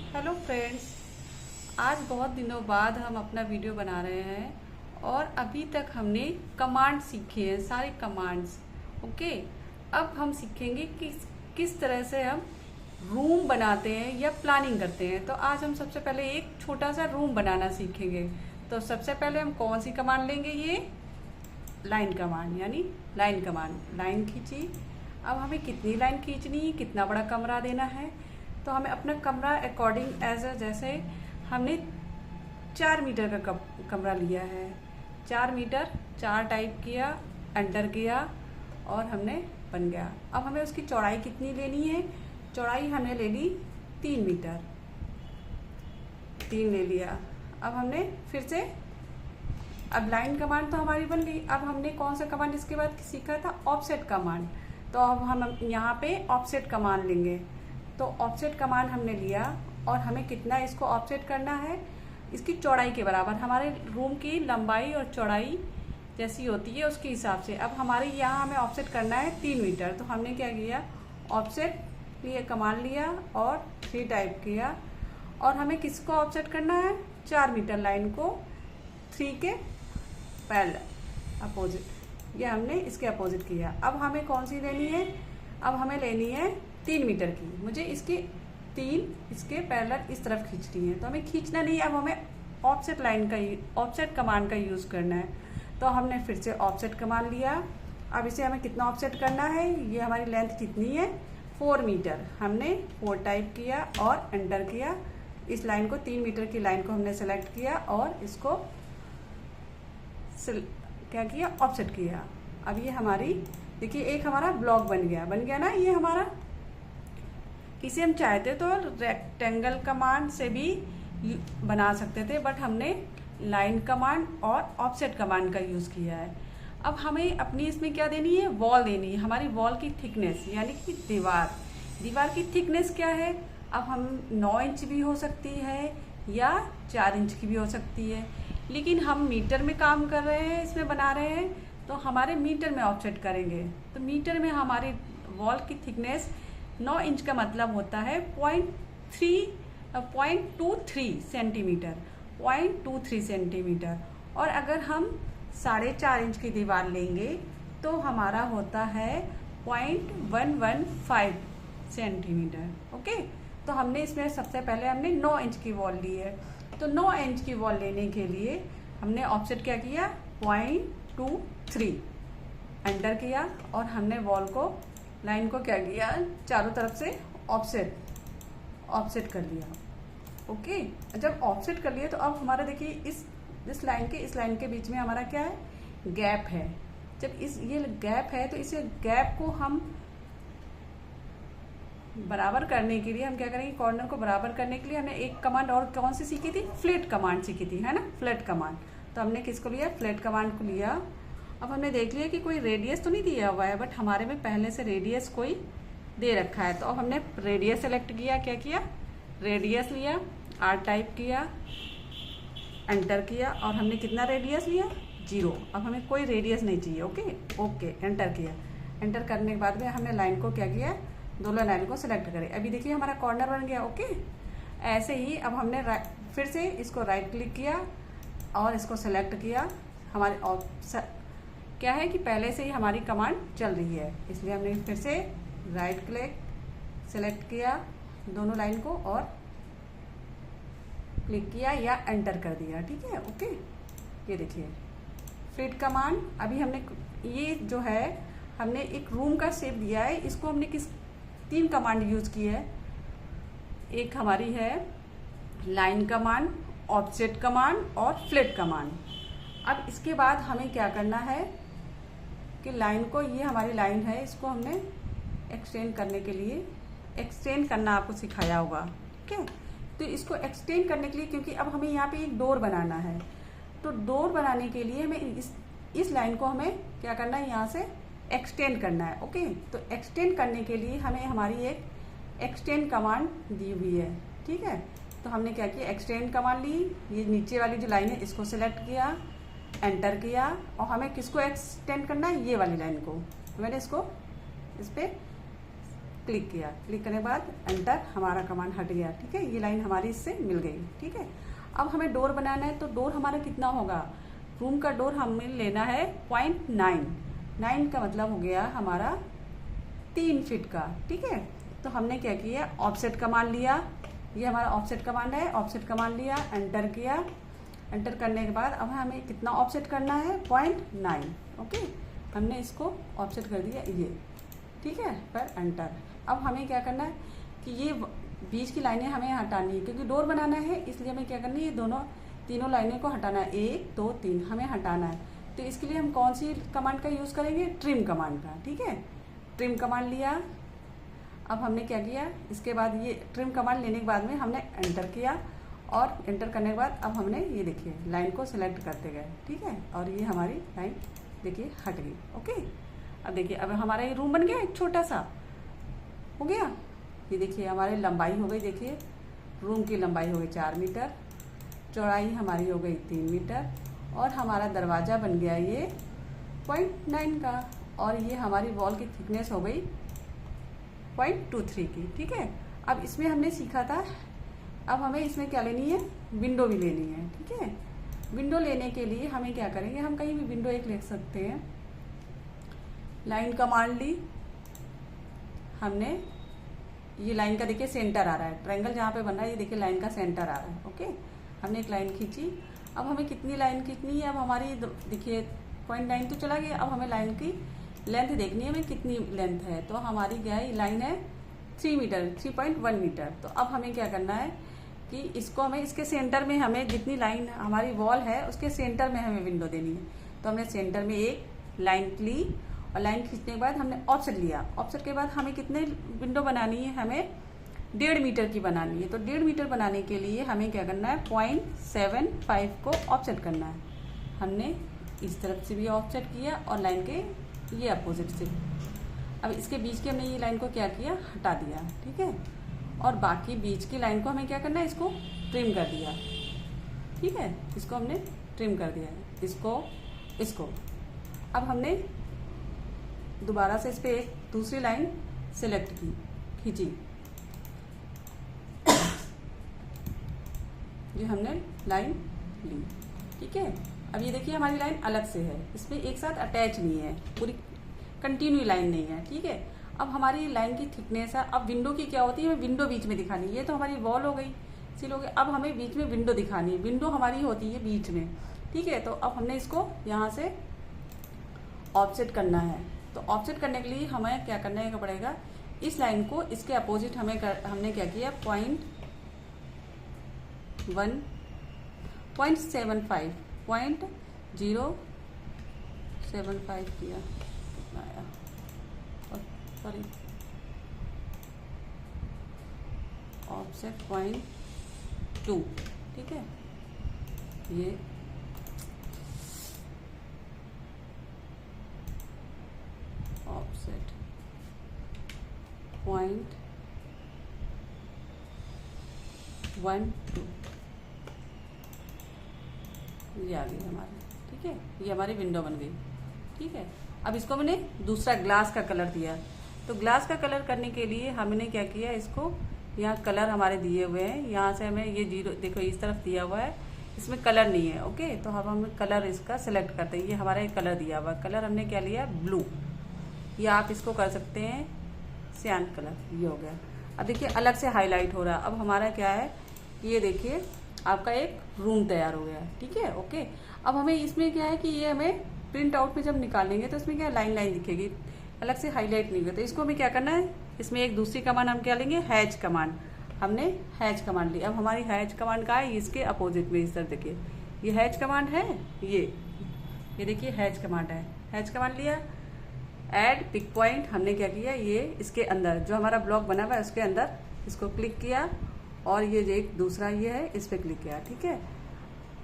Hello friends, आज बहुत दिनों बाद हम अपना वीडियो बना रहे हैं और अभी तक हमने कमांड सीखे हैं, सारे कमांड्स। ओके, अब हम सीखेंगे कि किस तरह से हम रूम बनाते हैं या प्लानिंग करते हैं। तो आज हम सबसे पहले एक छोटा सा रूम बनाना सीखेंगे। तो सबसे पहले हम कौन सी कमांड लेंगे? ये लाइन कमांड, यानी लाइन कमांड। लाइन खींची। अब हमें कितनी लाइन खींचनी है, कितना बड़ा कमरा देना है, तो हमें अपना कमरा अकॉर्डिंग जैसे हमने 4 मीटर का कमरा लिया है। 4 मीटर, 4 टाइप किया, एंटर किया और हमने बन गया। अब हमें उसकी चौड़ाई कितनी लेनी है? चौड़ाई हमने ले ली 3 मीटर, 3 ले लिया। अब हमने फिर से, अब लाइन कमांड तो हमारी बन गई। अब हमने कौन सा कमांड इसके बाद सीखा था? Offset command. तो अब हम यहाँ पे ऑफसेट कमांड लेंगे। तो ऑफसेट कमांड हमने लिया और हमें कितना इसको ऑफसेट करना है? इसकी चौड़ाई के बराबर। हमारे रूम की लंबाई और चौड़ाई जैसी होती है उसके हिसाब से। अब हमारे यहाँ हमें ऑफसेट करना है 3 मीटर। तो हमने क्या किया? ऑफसेट लिए कमांड लिया और 3 टाइप किया। और हमें किसको ऑफसेट करना है? 4 मीटर लाइन को 3 के पैरेलल अपोजिट। ये हमने इसके अपोजिट किया। अब हमें कौन सी लेनी है? अब हमें लेनी है 3 मीटर की। मुझे इसके 3 इसके पैरेलल इस तरफ खींचनी है। तो हमें खींचना नहीं, अब हमें ऑफसेट लाइन का ऑफसेट कमांड का यूज करना है। तो हमने फिर से ऑफसेट कमांड लिया। अब इसे हमें कितना ऑफसेट करना है? ये हमारी लेंथ कितनी है? 4 मीटर। हमने 4 टाइप किया और एंटर किया। इस लाइन को 3 मीटर की लाइन को हमने सेलेक्ट किया और इसको क्या किया? ऑफसेट किया। अब ये हमारी, देखिए, एक हमारा ब्लॉक बन गया ना ये हमारा। इसे हम चाहते तो रेक्टेंगल कमांड से भी बना सकते थे, बट हमने लाइन कमांड और ऑफसेट कमांड का यूज किया है। अब हमें अपनी इसमें क्या देनी है? वॉल देनी है। हमारी वॉल की थिकनेस, यानी कि दीवार की थिकनेस क्या है? अब हम 9 इंच भी हो सकती है या 4 इंच की भी हो सकती है, लेकिन हम मीटर में काम कर रहे हैं, इसमें बना रहे हैं, तो हमारे मीटर में ऑफसेट करेंगे। तो मीटर में हमारी वॉल की थिकनेस 9 इंच का मतलब होता है 0.23 सेंटीमीटर, 0.23 सेंटीमीटर। और अगर हम 4.5 इंच की दीवार लेंगे तो हमारा होता है 0.115 सेंटीमीटर। ओके, तो हमने इसमें सबसे पहले हमने 9 इंच की वॉल ली है। तो 9 इंच की वॉल लेने के लिए हमने ऑफसेट क्या किया? 0.23 एंटर किया और हमने वॉल को, लाइन को क्या किया? चारों तरफ से ऑफसेट कर लिया। ओके, जब ऑफसेट कर लिया तो अब हमारा, देखिए, इस लाइन के बीच में हमारा क्या है? गैप है। जब ये गैप है तो इस गैप को हम बराबर करने के लिए हम क्या करेंगे? कॉर्नर को बराबर करने के लिए हमने एक कमांड और कौन सी सीखी थी? फ्लैट कमांड सीखी थी, है ना? Flat command. तो हमने किसको लिया? फ्लैट कमांड को लिया। अब हमने देख लिया कि कोई रेडियस तो नहीं दिया हुआ है, बट हमारे में पहले से रेडियस कोई दे रखा है। तो अब हमने रेडियस सेलेक्ट किया। क्या किया? रेडियस लिया, R टाइप किया, एंटर किया और हमने कितना रेडियस लिया? 0। अब हमें कोई रेडियस नहीं चाहिए। ओके, एंटर किया। एंटर करने के बाद में हमने लाइन को क्या किया? दोनों लाइन को सिलेक्ट करें। अभी देखिए हमारा कॉर्नर बन गया। ओके, ऐसे ही अब हमने फिर से इसको राइट क्लिक किया और इसको सेलेक्ट किया। हमारे क्या है कि पहले से ही हमारी कमांड चल रही है, इसलिए हमने फिर से राइट क्लिक सेलेक्ट किया दोनों लाइन को और क्लिक किया या एंटर कर दिया। ठीक है, ओके। ये देखिए फ्लिट कमांड। अभी हमने ये जो है, हमने एक रूम का शेप दिया है, इसको हमने 3 कमांड यूज की है। एक हमारी है लाइन कमांड, ऑफसेट कमांड और फ्लिट कमांड। अब इसके बाद हमें क्या करना है कि लाइन को, ये हमारी लाइन है, इसको हमने एक्सटेंड करने के लिए, एक्सटेंड करना आपको सिखाया होगा। ठीक है, तो इसको एक्सटेंड करने के लिए, क्योंकि अब हमें यहाँ पे एक डोर बनाना है, तो डोर बनाने के लिए हमें इस लाइन को हमें क्या करना है? यहाँ से एक्सटेंड करना है। ओके, तो एक्सटेंड करने के लिए हमें हमारी एक एक्सटेंड कमांड दी हुई है। ठीक है, तो हमने क्या किया? एक्सटेंड कमांड ली। ये नीचे वाली जो लाइन है इसको सिलेक्ट किया, एंटर किया और हमें किसको एक्सटेंड करना है? ये वाली लाइन को। मैंने इसको इस पर क्लिक किया, क्लिक करने के बाद एंटर, हमारा कमांड हट गया। ठीक है, ये लाइन हमारी इससे मिल गई। ठीक है, अब हमें डोर बनाना है, तो डोर हमारा कितना होगा, रूम का डोर हमें लेना है 0.9, 9 का मतलब हो गया हमारा 3 फीट का। ठीक है, तो हमने क्या किया, ऑफसेट कमांड लिया, ये हमारा ऑफसेट कमांड है, ऑफसेट कमांड लिया, एंटर किया, एंटर करने के बाद अब हमें कितना ऑफसेट करना है, 0.9। ओके, हमने इसको ऑफसेट कर दिया ये। ठीक है, पर एंटर। अब हमें क्या करना है कि ये बीच की लाइनें हमें हटानी है, क्योंकि डोर बनाना है, इसलिए हमें क्या करना है, ये तीनों लाइनें को हटाना है, 1 2 3 हमें हटाना है। तो इसके लिए हम कौन सी कमांड का यूज़ करेंगे, ट्रिम कमांड का। ठीक है, ट्रिम कमांड लिया। अब हमने क्या किया, इसके बाद ये ट्रिम कमांड लेने के बाद में हमने एंटर किया, और एंटर करने के बाद अब हमने ये देखिए लाइन को सिलेक्ट करते गए। ठीक है, और ये हमारी लाइन देखिए हट गई। ओके, अब देखिए अब हमारा ये रूम बन गया, एक छोटा सा हो गया। ये देखिए हमारी लंबाई हो गई, देखिए रूम की लंबाई हो गई 4 मीटर, चौड़ाई हमारी हो गई 3 मीटर, और हमारा दरवाज़ा बन गया ये 0.9 का, और ये हमारी वॉल की थिकनेस हो गई 0.23 की। ठीक है, अब इसमें हमने सीखा था, अब हमें इसमें क्या लेनी है, विंडो भी लेनी है। ठीक है, विंडो लेने के लिए हमें क्या करेंगे, हम कहीं भी विंडो एक लिख सकते हैं। लाइन कमांड ली हमने, ये लाइन का देखिए सेंटर आ रहा है, ट्रायंगल जहाँ पे बन रहा है ये देखिए लाइन का सेंटर आ रहा है। ओके, हमने एक लाइन खींची। अब हमें कितनी लाइन खींचनी है, अब हमारी देखिए 0.9 तो चला गया, अब हमें लाइन की लेंथ देखनी है, हमें कितनी लेंथ है। तो हमारी क्या है, लाइन है 3 मीटर, 3.1 मीटर। तो अब हमें क्या करना है कि इसको हमें इसके सेंटर में, हमें जितनी लाइन हमारी वॉल है उसके सेंटर में हमें विंडो देनी है। तो हमने सेंटर में एक लाइन ली, और लाइन खींचने के बाद हमने ऑफसेट लिया। ऑफसेट के बाद हमें कितने विंडो बनानी है, हमें 1.5 मीटर की बनानी है। तो 1.5 मीटर बनाने के लिए हमें क्या करना है, 0.75 को ऑफसेट करना है। हमने इस तरफ से भी ऑफसेट किया, और लाइन के ये अपोजिट से। अब इसके बीच की हमने ये लाइन को क्या किया, हटा दिया। ठीक है, और बाकी बीच की लाइन को हमें क्या करना है, इसको ट्रिम कर दिया। ठीक है, इसको हमने ट्रिम कर दिया है, इसको। अब हमने दोबारा से इस पे एक दूसरी लाइन सिलेक्ट की, खींची, ये हमने लाइन ली। ठीक है, अब ये देखिए हमारी लाइन अलग से है, इसमें एक साथ अटैच नहीं है, पूरी कंटिन्यू लाइन नहीं है। ठीक है, अब हमारी लाइन की थिकनेस है। अब विंडो की क्या होती है, हमें विंडो बीच में दिखानी है। ये तो हमारी वॉल हो गई, सील हो गई, अब हमें बीच में विंडो दिखानी है। विंडो हमारी होती है बीच में। ठीक है, तो अब हमने इसको यहाँ से ऑफसेट करना है। तो ऑफसेट करने के लिए हमें क्या करने का पड़ेगा, इस लाइन को इसके अपोजिट हमने क्या किया, 0.75 किया, सॉरी ऑफसेट 0.2। ठीक है, ये ऑफसेट 0.12, ये आ गई हमारी। ठीक है, ये हमारी विंडो बन गई। ठीक है, अब इसको मैंने दूसरा ग्लास का कलर दिया। तो ग्लास का कलर करने के लिए हमने क्या किया, इसको यहाँ कलर हमारे दिए हुए हैं, यहाँ से हमें ये 0 देखो इस तरफ दिया हुआ है, इसमें कलर नहीं है। ओके, तो हम कलर इसका सिलेक्ट करते हैं। ये हमारा एक कलर दिया हुआ है, कलर हमने क्या लिया, ब्लू, या आप इसको कर सकते हैं सियान कलर, ये हो गया। अब देखिए अलग से हाईलाइट हो रहा है। अब हमारा क्या है, ये देखिए आपका एक रूम तैयार हो गया। ठीक है, ओके। अब हमें इसमें क्या है कि ये हमें प्रिंट आउट में जब निकालेंगे तो इसमें क्या लाइन लाइन दिखेगी, अलग से हाईलाइट नहीं होगा। तो इसको हमें क्या करना है, इसमें एक दूसरी कमांड हम क्या लेंगे, हैच कमांड। हमने हैच कमांड ली। अब हमारी हैच कमांड का है इसके अपोजिट में, इस तरफ देखिए ये हैच कमांड है, ये देखिए हैच कमांड है। हैच कमांड लिया, ऐड पिक पॉइंट हमने क्या किया, ये इसके अंदर जो हमारा ब्लॉक बना हुआ है उसके अंदर इसको क्लिक किया, और ये जो एक दूसरा ये है इस पर क्लिक किया। ठीक है,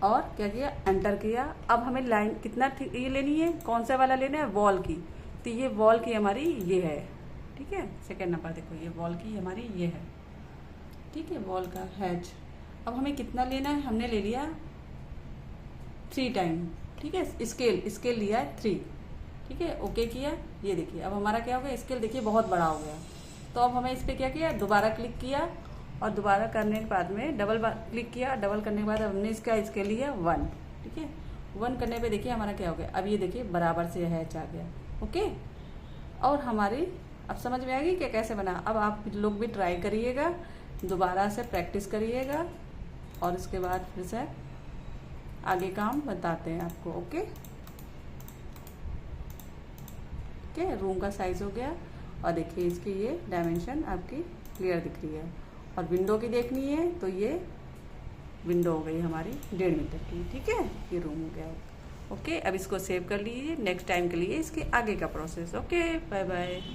और क्या किया, एंटर किया। अब हमें लाइन कितना ये लेनी है, कौन सा वाला लेना है, वॉल की। तो ये वॉल की हमारी ये है। ठीक है, सेकेंड नंबर देखो, ये वॉल की हमारी ये है। ठीक है, वॉल का हैच। अब हमें कितना लेना है, हमने ले लिया 3 टाइम। ठीक है, स्केल लिया है 3। ठीक है, ओके किया। ये देखिए अब हमारा क्या हो गया, स्केल देखिए बहुत बड़ा हो गया। तो अब हमें इस पर क्या किया, दोबारा क्लिक किया और दोबारा करने के बाद में डबल क्लिक किया। डबल करने के बाद हमने इसके लिए 1, ठीक है। 1 करने पे देखिए हमारा क्या हो गया, अब ये देखिए बराबर से हैच आ गया। ओके, और हमारी अब समझ में आएगी कि कैसे बना। अब आप लोग भी ट्राई करिएगा, दोबारा से प्रैक्टिस करिएगा और इसके बाद फिर से आगे काम बताते हैं आपको। ओके, ठीक है। रूम का साइज हो गया और देखिए इसकी ये डायमेंशन आपकी क्लियर दिख रही है। और विंडो की देखनी है तो ये विंडो हो गई हमारी 1.5 मीटर की, ठीक है। ये रूम हो गया। ओके, अब इसको सेव कर लीजिए नेक्स्ट टाइम के लिए इसके आगे का प्रोसेस। Okay, bye bye.